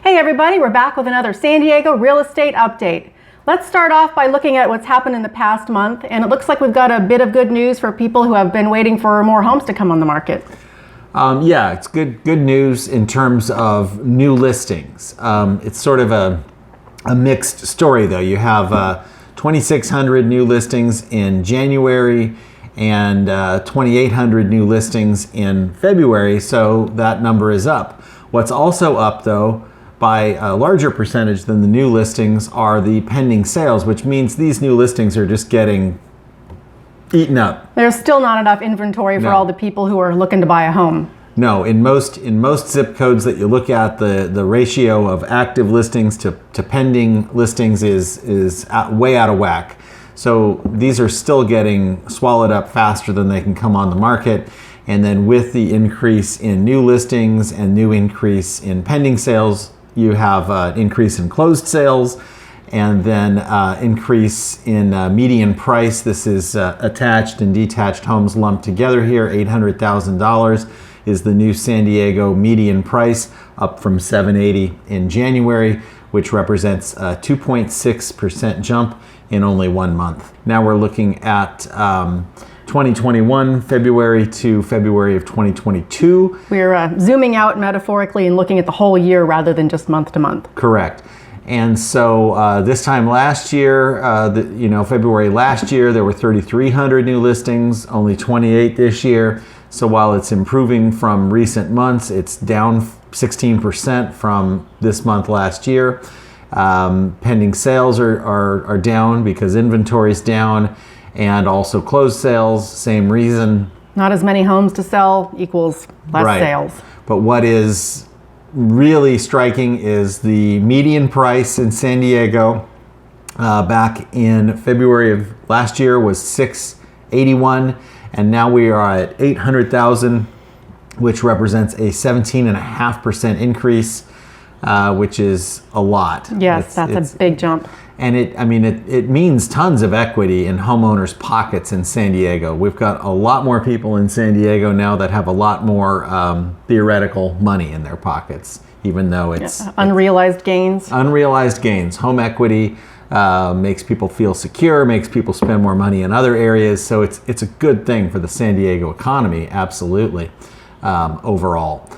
Hey everybody, we're back with another San Diego real estate update. Let's start off by looking at what's happened in the past month, and it looks like we've got a bit of good news for people who have been waiting for more homes to come on the market. Yeah, it's good news in terms of new listings. It's sort of a mixed story though. You have 2,600 new listings in January and 2,800 new listings in February, so that number is up. What's also up though, by a larger percentage than the new listings, are the pending sales, which means these new listings are just getting eaten up. There's still not enough inventory for all the people who are looking to buy a home. No, in most zip codes that you look at, the ratio of active listings to pending listings is way out of whack. So these are still getting swallowed up faster than they can come on the market. And then with the increase in new listings and new increase in pending sales, you have an increase in closed sales and then increase in median price. This is attached and detached homes lumped together here. $800,000 is the new San Diego median price, up from $780,000 in January, which represents a 2.6% jump in only 1 month. Now we're looking at 2021, February to February of 2022. We're zooming out metaphorically and looking at the whole year rather than just month to month. Correct. And so this time last year, February last year, there were 3,300 new listings, only 28 this year. So while it's improving from recent months, it's down 16% from this month last year. Pending sales are down because inventory is down. And also closed sales, same reason. Not as many homes to sell equals less sales. But what is really striking is the median price in San Diego back in February of last year was $681, and now we are at $800,000, which represents a 17.5% increase, which is a lot. Yes, that's a big jump. And it means tons of equity in homeowners' pockets in San Diego. We've got a lot more people in San Diego now that have a lot more theoretical money in their pockets, even though it's unrealized gains. Unrealized gains. Home equity makes people feel secure, makes people spend more money in other areas. So it's a good thing for the San Diego economy, absolutely, overall.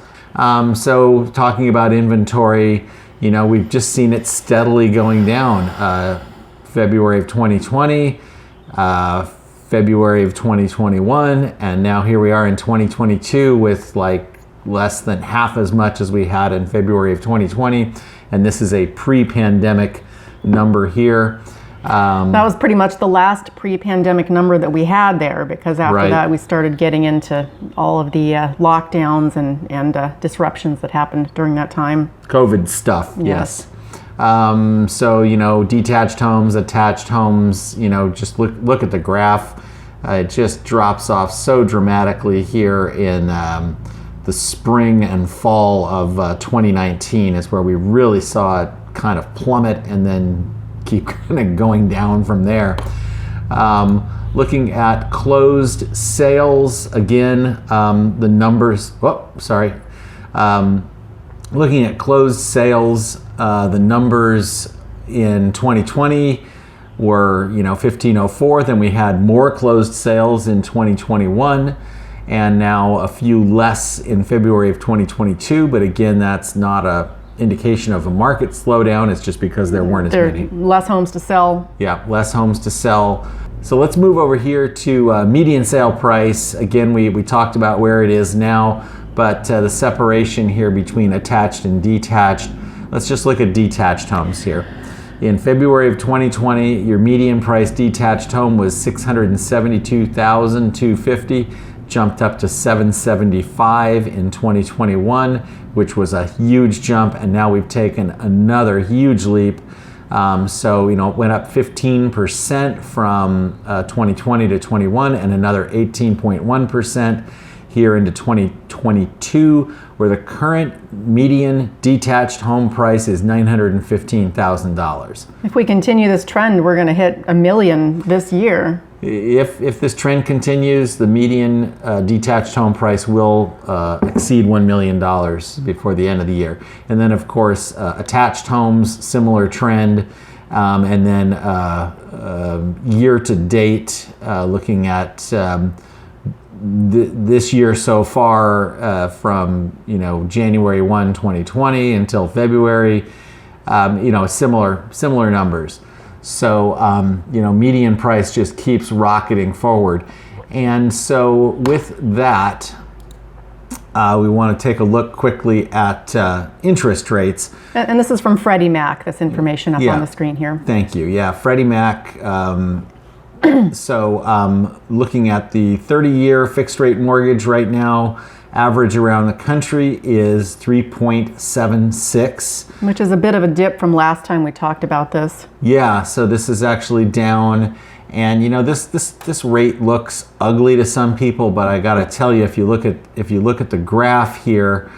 So talking about inventory, we've just seen it steadily going down. February of 2020, February of 2021, and now here we are in 2022 with like less than half as much as we had in February of 2020. And this is a pre-pandemic number here. That was pretty much the last pre-pandemic number that we had there, because after that we started getting into all of the lockdowns and disruptions that happened during that time. COVID stuff, yes. So, detached homes, attached homes, just look at the graph. It just drops off so dramatically here in the spring and fall of 2019 is where we really saw it kind of plummet and then keep kind of going down from there. Looking at closed sales, again, the numbers, looking at closed sales, the numbers in 2020 were, 1,504. Then we had more closed sales in 2021, and now a few less in February of 2022. But again, that's not a indication of a market slowdown. It's just because there weren't as many. Less homes to sell. Yeah, less homes to sell. So let's move over here to median sale price. Again, we talked about where it is now, but the separation here between attached and detached. Let's just look at detached homes here. In February of 2020, your median price detached home was $672,250, jumped up to $775 in 2021, which was a huge jump, and now we've taken another huge leap. So it went up 15% from 2020 to 21, and another 18.1% here into 2022, where the current median detached home price is $915,000. If we continue this trend, we're going to hit 1 million this year. if this trend continues, the median detached home price will exceed $1 million before the end of the year. And then, of course, attached homes, similar trend. And then year to date, looking at this year so far, from January 1, 2020 until February, similar numbers. So median price just keeps rocketing forward. And so with that, we want to take a look quickly at interest rates. And this is from Freddie Mac, this information up on the screen here. Thank you. Yeah, Freddie Mac. So looking at the 30-year fixed rate mortgage right now, average around the country is 3.76. Which is a bit of a dip from last time we talked about this. Yeah, so this is actually down. And this rate looks ugly to some people, but I got to tell you, if you look at the graph here,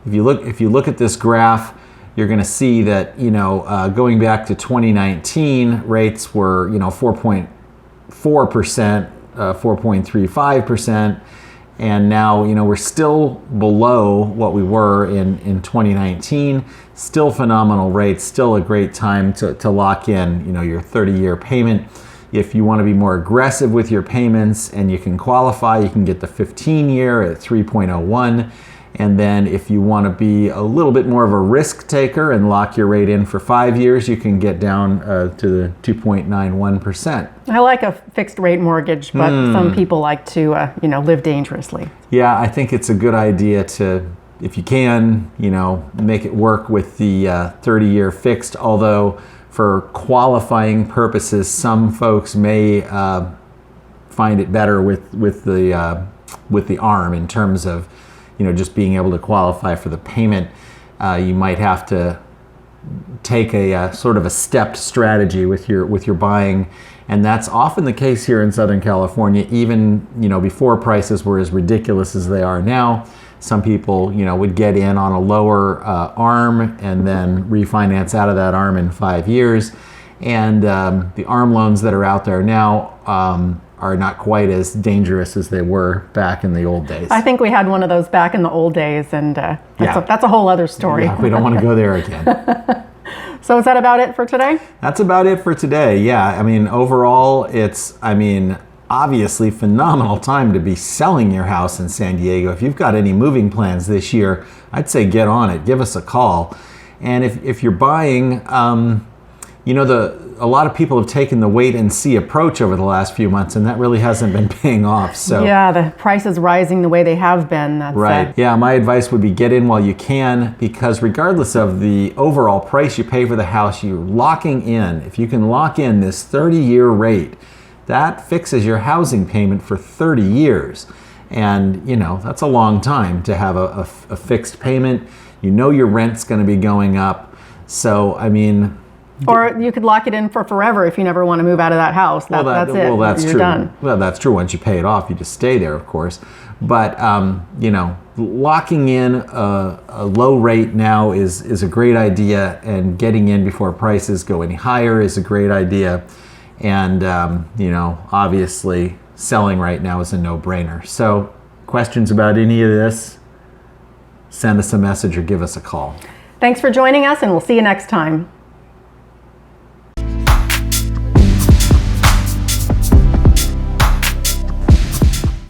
if you look at this graph, you're going to see that going back to 2019, rates were 4.4%, 4.35%, and now we're still below what we were in 2019. Still phenomenal rates, still a great time to lock in your 30-year payment. If you want to be more aggressive with your payments and you can qualify, you can get the 15-year at 3.01. And then if you want to be a little bit more of a risk taker and lock your rate in for 5 years, you can get down to the 2.91%. I like a fixed rate mortgage, but some people like to live dangerously. Yeah, I think it's a good idea to, if you can, make it work with the 30-year fixed. Although for qualifying purposes, some folks may find it better with the ARM in terms of just being able to qualify for the payment. You might have to take a sort of a stepped strategy with your buying, and that's often the case here in Southern California. Even before prices were as ridiculous as they are now, some people would get in on a lower ARM and then refinance out of that ARM in 5 years. And the ARM loans that are out there now are not quite as dangerous as they were back in the old days. I think we had one of those back in the old days, and that's a whole other story. Yeah, we don't want to go there again. So is that about it for today? That's about it for today. Yeah, I mean, overall, it's, obviously phenomenal time to be selling your house in San Diego. If you've got any moving plans this year, I'd say get on it. Give us a call. And if you're buying, a lot of people have taken the wait and see approach over the last few months, and that really hasn't been paying off. So yeah, the prices rising the way they have been. That's right. Yeah, my advice would be get in while you can, because regardless of the overall price you pay for the house, you're locking in. If you can lock in this 30-year rate, that fixes your housing payment for 30 years. And that's a long time to have a fixed payment. Your rent's going to be going up. So or you could lock it in for forever if you never want to move out of that house. That's it. Well, that's You're true. Done. Well, that's true. Once you pay it off, you just stay there, of course. But locking in a low rate now is a great idea, and getting in before prices go any higher is a great idea. And obviously, selling right now is a no-brainer. So, questions about any of this? Send us a message or give us a call. Thanks for joining us, and we'll see you next time.